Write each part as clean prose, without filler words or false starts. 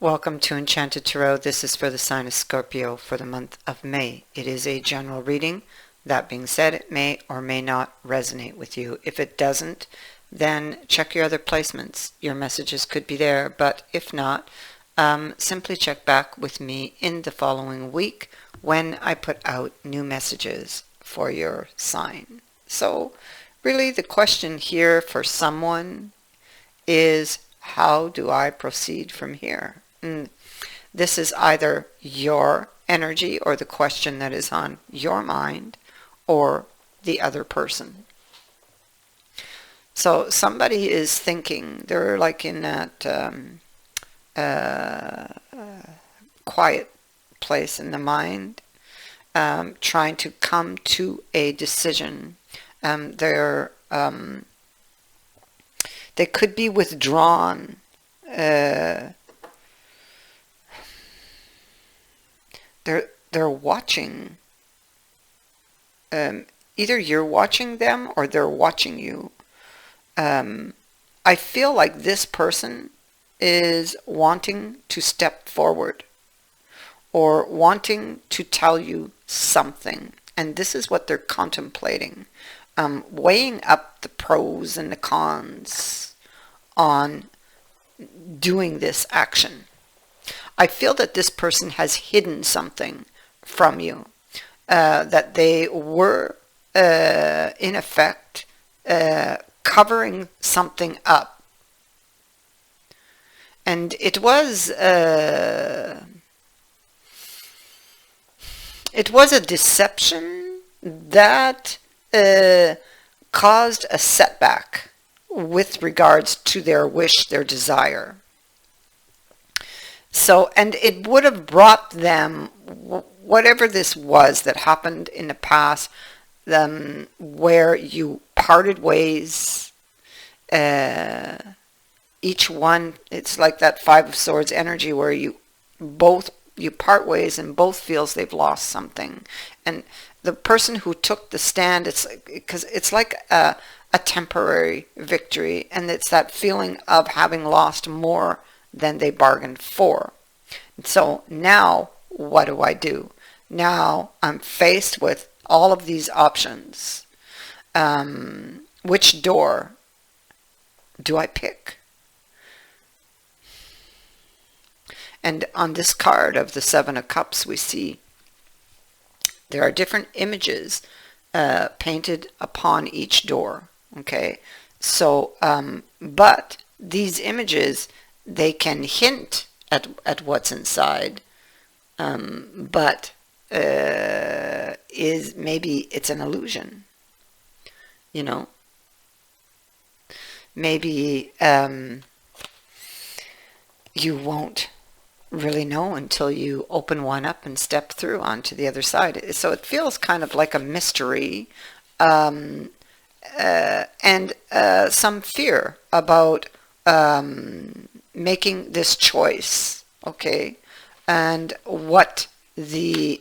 Welcome to Enchanted Tarot. This is for the sign of Scorpio for the month of May. It is a general reading. That being said, it may or may not resonate with you. If it doesn't, then check your other placements. Your messages could be there, but if not, simply check back with me in the following week when I put out new messages for your sign. So, really, the question here for someone is, how do I proceed from here? This is either your energy or the question that is on your mind or the other person. So somebody is thinking, they're like in that quiet place in the mind, trying to come to a decision. They could be withdrawn. They're watching. Either you're watching them or they're watching you. I feel like this person is wanting to step forward or wanting to tell you something. And this is what they're contemplating. Weighing up the pros and the cons on doing this action. I feel that this person has hidden something from you, that they were, in effect, covering something up. And it was a deception that caused a setback with regards to their wish, their desire. So, and it would have brought them, whatever this was that happened in the past, where you parted ways, each one, it's like that Five of Swords energy where you part ways and both feels they've lost something. And the person who took the stand, it's like a temporary victory, and it's that feeling of having lost more than they bargained for. So now what do? Now I'm faced with all of these options. Which door do I pick? And on this card of the Seven of Cups, we see there are different images painted upon each door. Okay, so but these images, they can hint at what's inside, but is maybe it's an illusion, you know. Maybe you won't really know until you open one up and step through onto the other side. So it feels kind of like a mystery, and some fear about making this choice, okay, and what the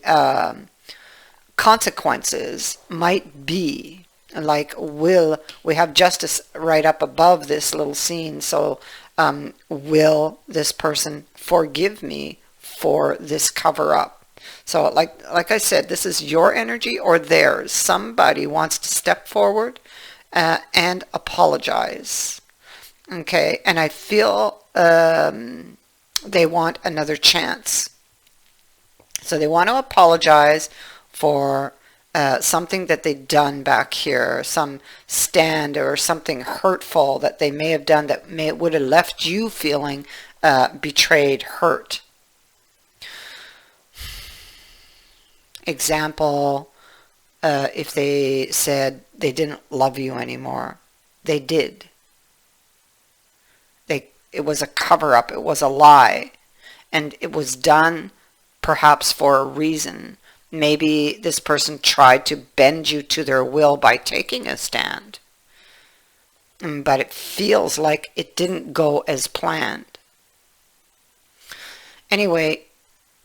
consequences might be. Like, we have justice right up above this little scene, so will this person forgive me for this cover-up? So like I said, this is your energy or theirs. Somebody wants to step forward and apologize. Okay, and I feel they want another chance. So they want to apologize for something that they've done back here, some stand or something hurtful that they may have done that would have left you feeling betrayed, hurt. Example, if they said they didn't love you anymore, they did. It was a cover-up, it was a lie, and it was done perhaps for a reason. Maybe this person tried to bend you to their will by taking a stand, but it feels like it didn't go as planned. Anyway,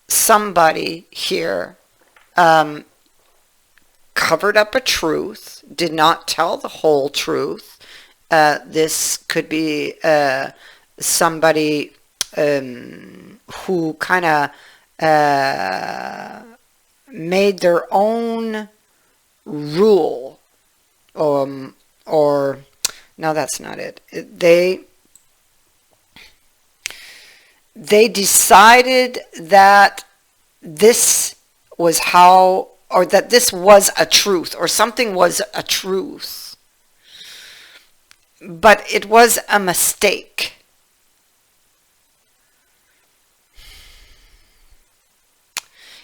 somebody here covered up a truth, did not tell the whole truth. This could be somebody who kind of made their own rule, or no, that's not it. They decided that this was how, or that this was a truth, or something was a truth, but it was a mistake.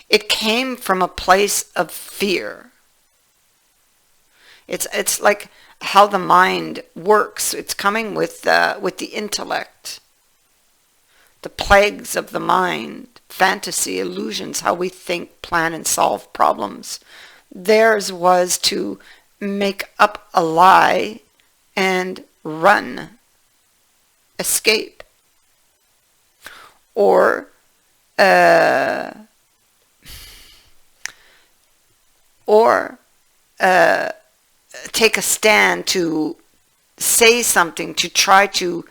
It came from a place of fear. It's like how the mind works. It's coming with the intellect, the plagues of the mind, fantasy, illusions, how we think, plan, and solve problems. Theirs was to make up a lie and run, escape, or or take a stand, to say something, to try to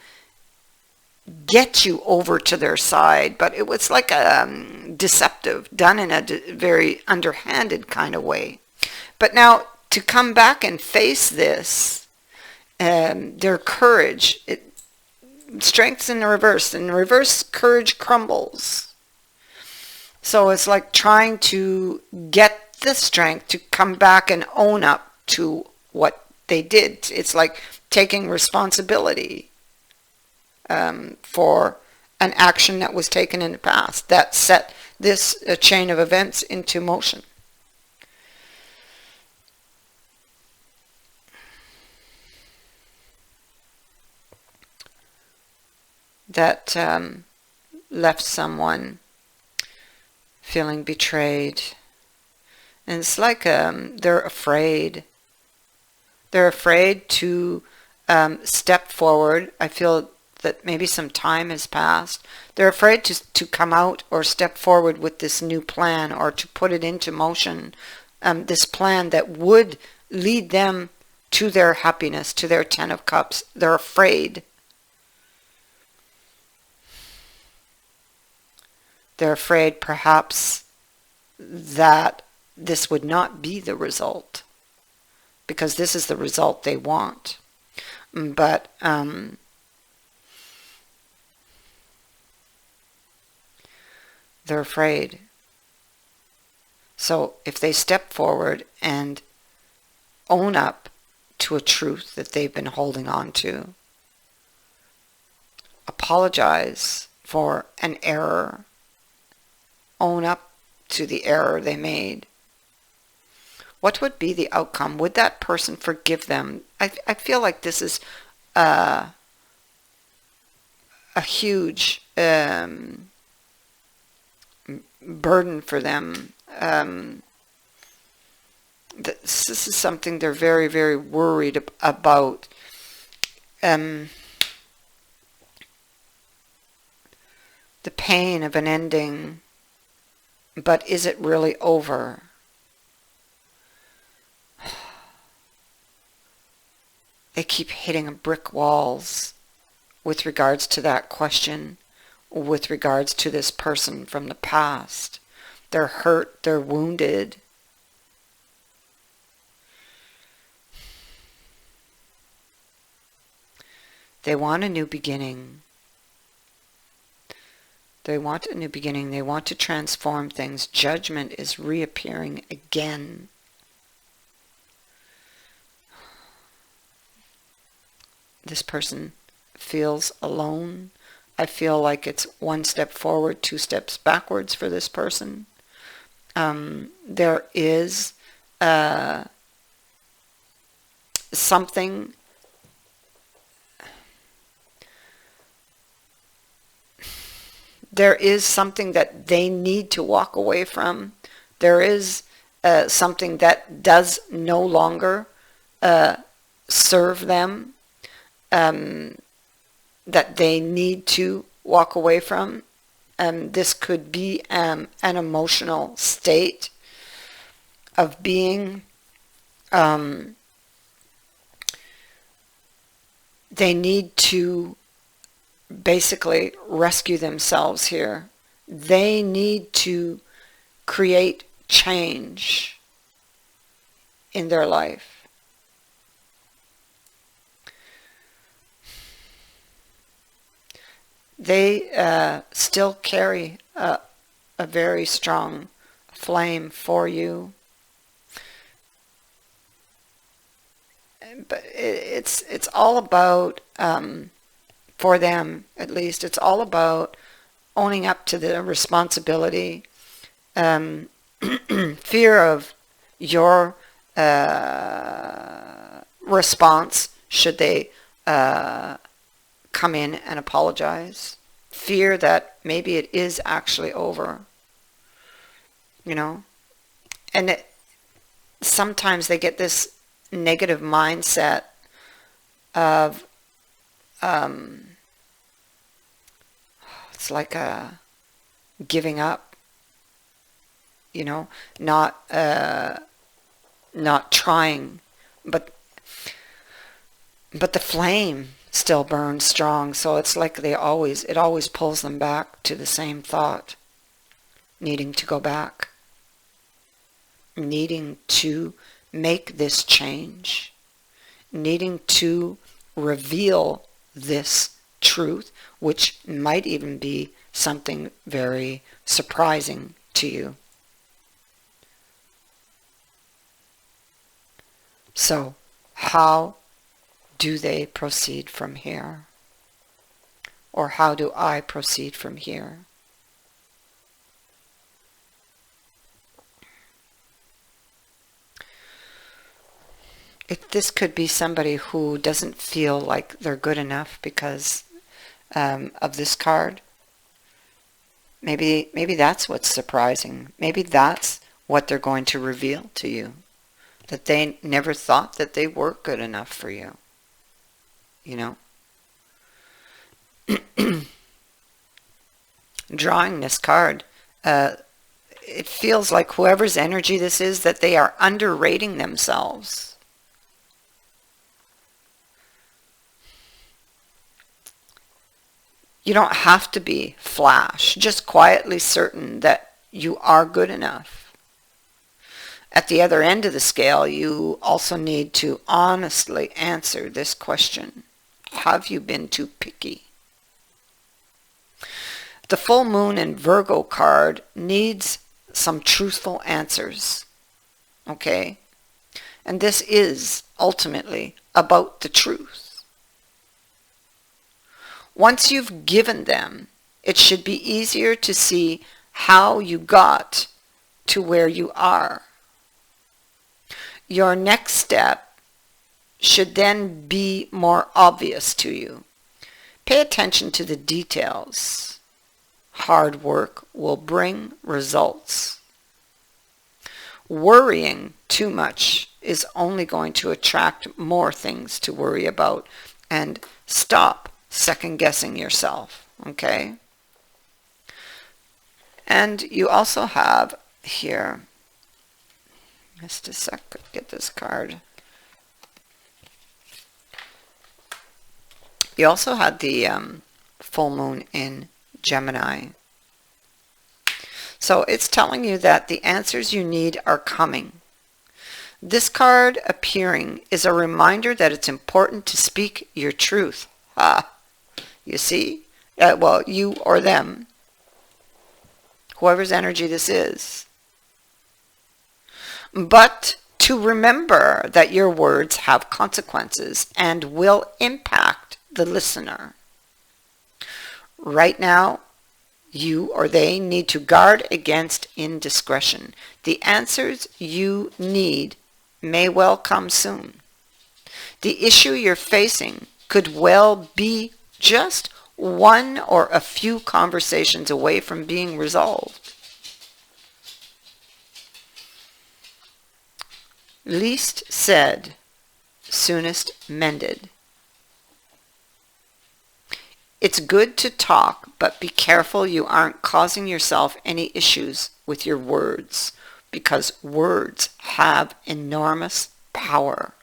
get you over to their side. But it was like deceptive, done in a very underhanded kind of way. But now to come back and face this, their courage, strength's in the reverse. In reverse, courage crumbles. So it's like trying to get the strength to come back and own up to what they did. It's like taking responsibility for an action that was taken in the past that set this chain of events into motion. That left someone feeling betrayed. And it's like they're afraid. They're afraid to step forward. I feel that maybe some time has passed. They're afraid to come out or step forward with this new plan, or to put it into motion, this plan that would lead them to their happiness, to their 10 of Cups. They're afraid. They're afraid perhaps that this would not be the result, because this is the result they want. But they're afraid. So if they step forward and own up to a truth that they've been holding on to, apologize for an error, own up to the error they made, what would be the outcome? Would that person forgive them? I feel like this is a huge burden for them. This is something they're very, very worried about. The pain of an ending, but is it really over? They keep hitting brick walls with regards to that question, with regards to this person from the past. They're hurt, they're wounded. They want a new beginning. They want a new beginning. They want to transform things. Judgment is reappearing again. This person feels alone. I feel like it's one step forward, two steps backwards for this person. There is something that they need to walk away from. There is something that does no longer serve them, that they need to walk away from. This could be an emotional state of being. They need to basically rescue themselves here. They need to create change in their life. They still carry a very strong flame for you. But it's all about, for them at least, it's all about owning up to the responsibility, fear of your response should they come in and apologize. Fear that maybe it is actually over, you know. And sometimes they get this negative mindset of, it's like a giving up, you know, not trying, but the flame still burns strong. So it's like it always pulls them back to the same thought, needing to go back, needing to make this change, needing to reveal this truth, which might even be something very surprising to you. So, how do they proceed from here? Or how do I proceed from here? This could be somebody who doesn't feel like they're good enough because of this card. Maybe that's what's surprising. Maybe that's what they're going to reveal to you. That they never thought that they were good enough for you. You know? Drawing this card, it feels like whoever's energy this is, that they are underrating themselves. You don't have to be flash, just quietly certain that you are good enough. At the other end of the scale, you also need to honestly answer this question. Have you been too picky? The full moon in Virgo card needs some truthful answers. Okay? And this is ultimately about the truth. Once you've given them, it should be easier to see how you got to where you are. Your next step should then be more obvious to you. Pay attention to the details. Hard work will bring results. Worrying too much is only going to attract more things to worry about, and stop second-guessing yourself, okay? And you also have here, just a sec, get this card. You also had the full moon in Gemini. So it's telling you that the answers you need are coming. This card appearing is a reminder that it's important to speak your truth. You see? Well, you or them. Whoever's energy this is. But to remember that your words have consequences and will impact the listener. Right now, you or they need to guard against indiscretion. The answers you need may well come soon. The issue you're facing could well be just one or a few conversations away from being resolved. Least said, soonest mended. It's good to talk, but be careful you aren't causing yourself any issues with your words, because words have enormous power.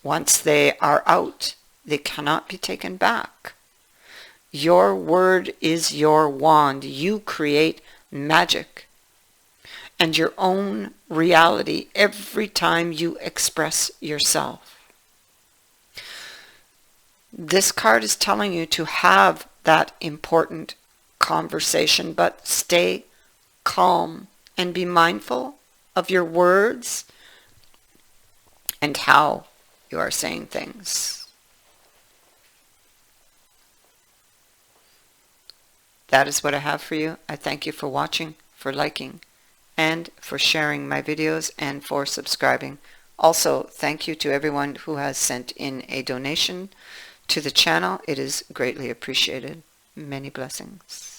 Once they are out, They cannot be taken back. Your word is your wand. You create magic and your own reality every time you express yourself. This card is telling you to have that important conversation, but stay calm and be mindful of your words and how you are saying things. That is what I have for you. I thank you for watching, for liking, and for sharing my videos, and for subscribing. Also, thank you to everyone who has sent in a donation to the channel. It is greatly appreciated. Many blessings.